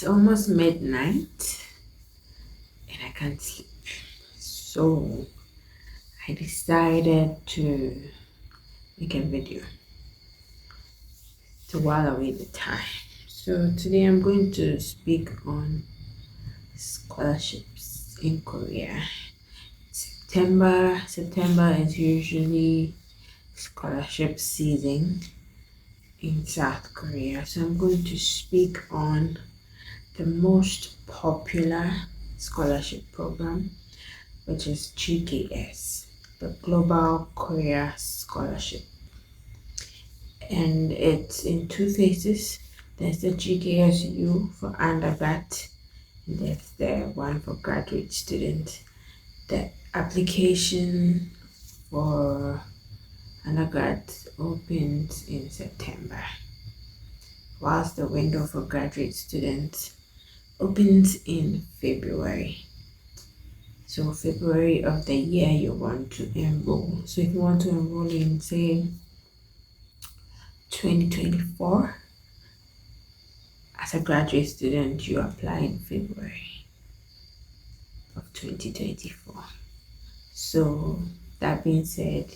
It's almost midnight and I can't sleep. So I decided to make a video to while away the time. So today I'm going to speak on scholarships in Korea. September is usually scholarship season in South Korea. So I'm going to speak on the most popular scholarship program, which is GKS, the Global Korea Scholarship. And it's in two phases. There's the GKSU for undergrad, and there's the one for graduate students. The application for undergrad opens in September, whilst the window for graduate students opens in February. So February of the year you want to enroll. So if you want to enroll in, say, 2024, as a graduate student, you apply in February of 2024. So that being said,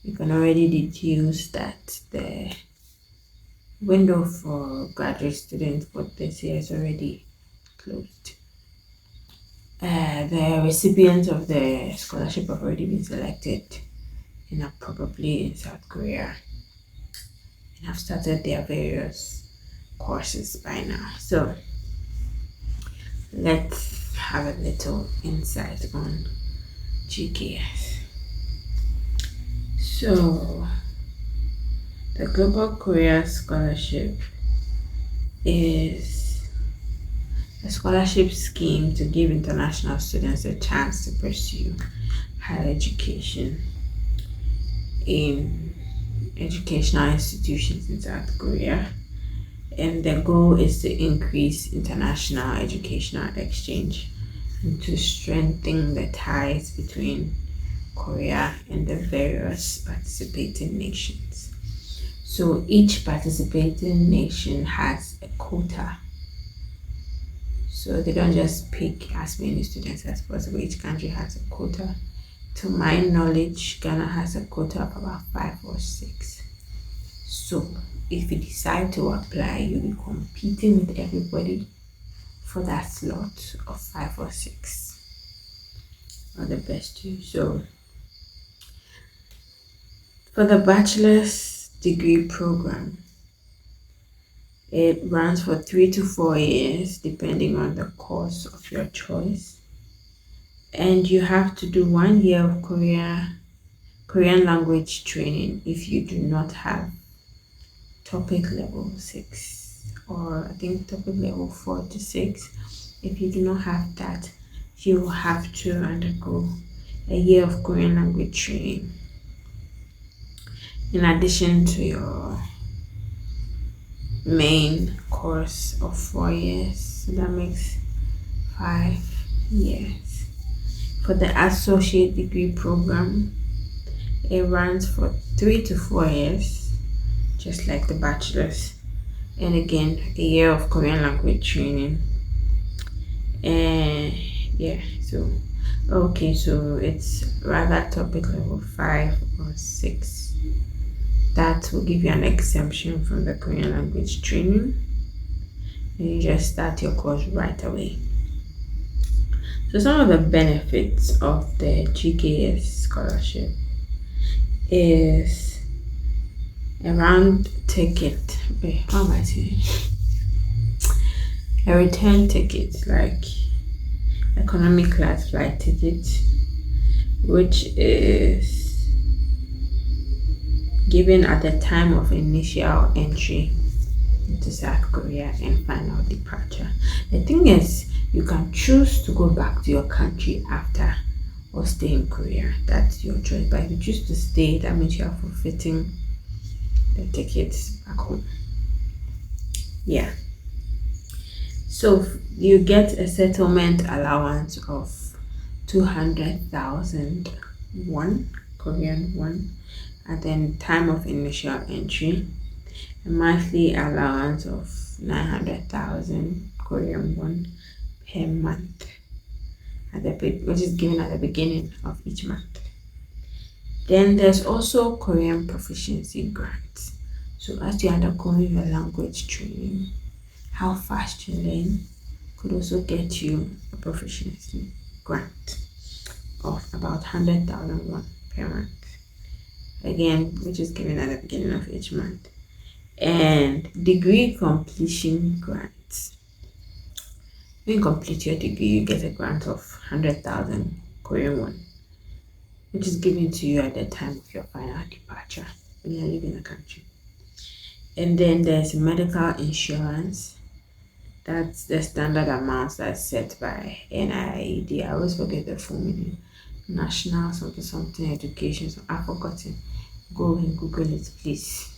you can already deduce that the window for graduate students for this year is already closed. The recipients of the scholarship have already been selected and are probably in South Korea and have started their various courses by now. So let's have a little insight on GKS. So the Global Korea Scholarship is a scholarship scheme to give international students a chance to pursue higher education in educational institutions in South Korea. And the goal is to increase international educational exchange and to strengthen the ties between Korea and the various participating nations. So each participating nation has a quota. So they don't just pick as many students as possible. Each country has a quota. To my knowledge, Ghana has a quota of about 5 or 6. So if you decide to apply, you'll be competing with everybody for that slot of 5 or 6. All the best to you. So for the bachelor's degree program, it runs for 3 to 4 years depending on the course of your choice. And you have to do 1 year of Korean language training if you do not have TOEIC level 6, or I think TOEIC level 4 to 6. If you do not have that, you have to undergo a year of Korean language training in addition to your main course of 4 years. So that makes 5 years. For the associate degree program, it runs for 3 to 4 years, just like the bachelor's, and again a year of Korean language training. And yeah, so it's rather TOEIC level 5 or 6. That will give you an exemption from the Korean language training, and you just start your course right away. So some of the benefits of the GKS scholarship is a round ticket. Wait, how am I saying? A return ticket, like economy class flight ticket, which is given at the time of initial entry into South Korea and final departure. The thing is, you can choose to go back to your country after or stay in Korea. That's your choice. But if you choose to stay, that means you are forfeiting the tickets back home. Yeah. So you get a settlement allowance of 200,000 won, Korean won, and then time of initial entry, a monthly allowance of 900,000 Korean won per month, which is given at the beginning of each month. Then there's also Korean proficiency grants. So as you're undergoing your language training, how fast you learn could also get you a proficiency grant of about 100,000 won per month. Again, which is given at the beginning of each month. And degree completion grants. When you complete your degree, you get a grant of 100,000 Korean won, which is given to you at the time of your final departure when you're leaving the country. And then there's medical insurance. That's the standard amounts that's set by NIED. I always forget the full meaning. National something education. So I've forgotten. Go and Google it, please.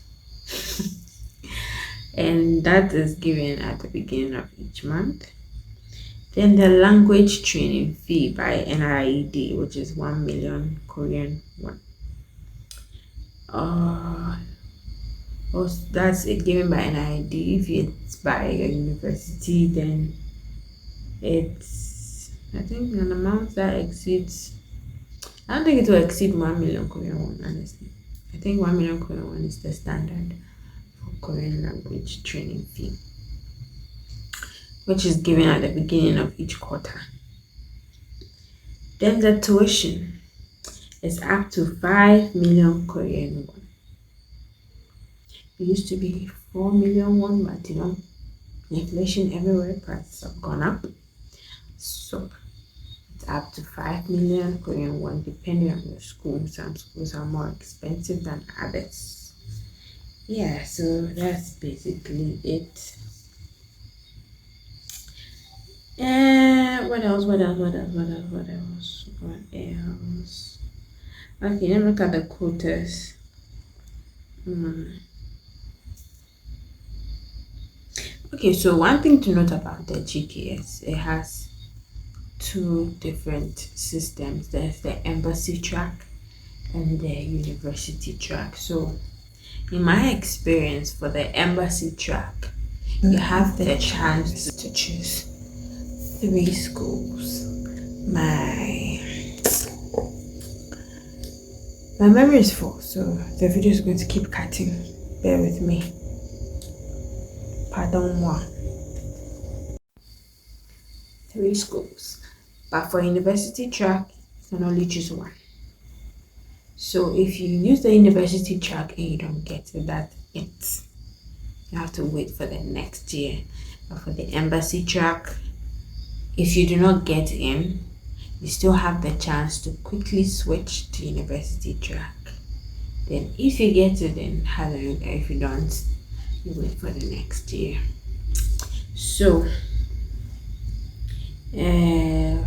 And that is given at the beginning of each month. Then the language training fee by NIED, which is 1 million Korean won. That's given by NIED. If it's by a university, then it's, I think, an amount that exceeds, I don't think it will exceed 1 million Korean won, honestly. I think 1 million Korean won is the standard for Korean language training fee, which is given at the beginning of each quarter. Then the tuition is up to 5 million Korean won. It used to be 4 million won, but inflation everywhere, prices have gone up. So it's up to 5 million Korean won, depending on your school. Some schools are more expensive than others. Yeah, so that's basically it. And what else? Okay, let me look at the quotas. Okay, so one thing to note about the GKS, it has two different systems. There's the embassy track and the university track. So in my experience, for the embassy track, you have the chance to choose 3 schools. My memory is full, so the video is going to keep cutting. Bear with me. Pardon moi. 3 schools. But for university track, you can only choose 1. So if you use the university track and you don't get it, that's it. You have to wait for the next year. But for the embassy track, if you do not get in, you still have the chance to quickly switch to university track. Then if you get it, then hallelujah. If you don't, you wait for the next year. So I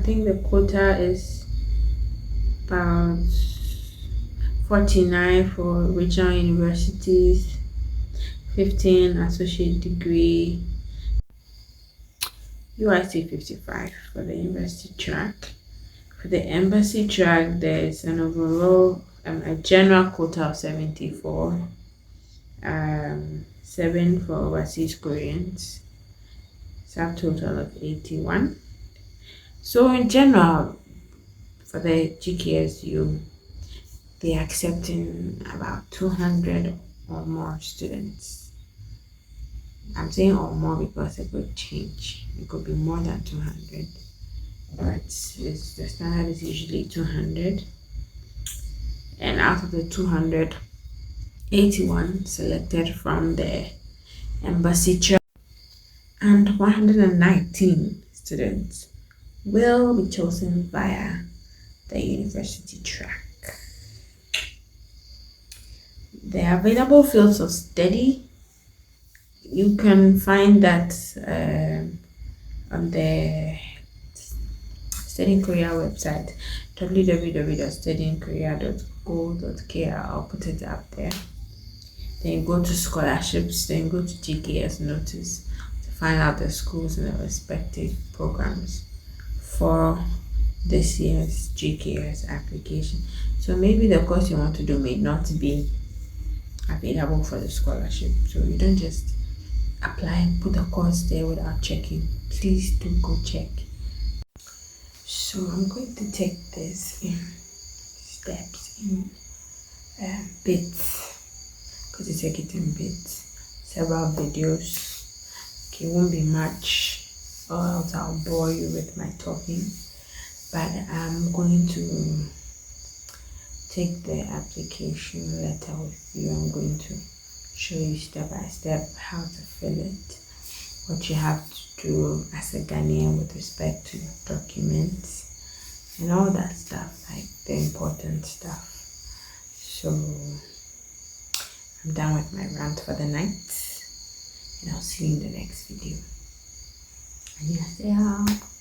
think the quota is about 49 for regional universities, 15 associate degree, UIC 55 for the university track. For the embassy track, there's an overall a general quota of 74, 7 for overseas Koreans, subtotal of 81. So in general, for the GKSU, they're accepting about 200 or more students. I'm saying or more because it could change. It could be more than 200, but the standard is usually 200. And out of the 200, 81 selected from the embassy track, and 119 students will be chosen via the university track. The available fields of study, you can find that on the Studying Korea website, www.studyingkorea.go.kr. I'll put it up there. Then go to scholarships, then go to GKS notice to find out the schools and the respective programs for this year's GKS application. So maybe the course you want to do may not be available for the scholarship, so you don't just apply, put the course there without checking, please do go check. So I'm going to take this in steps, in bits, because you take it in bits, several videos. Okay, it won't be much, or else I'll bore you with my talking. But I'm going to take the application letter with you. I'm going to show you step by step how to fill it, what you have to do as a Ghanaian with respect to your documents, and all that stuff, like the important stuff. So I'm done with my rant for the night, and I'll see you in the next video. 안녕하세요.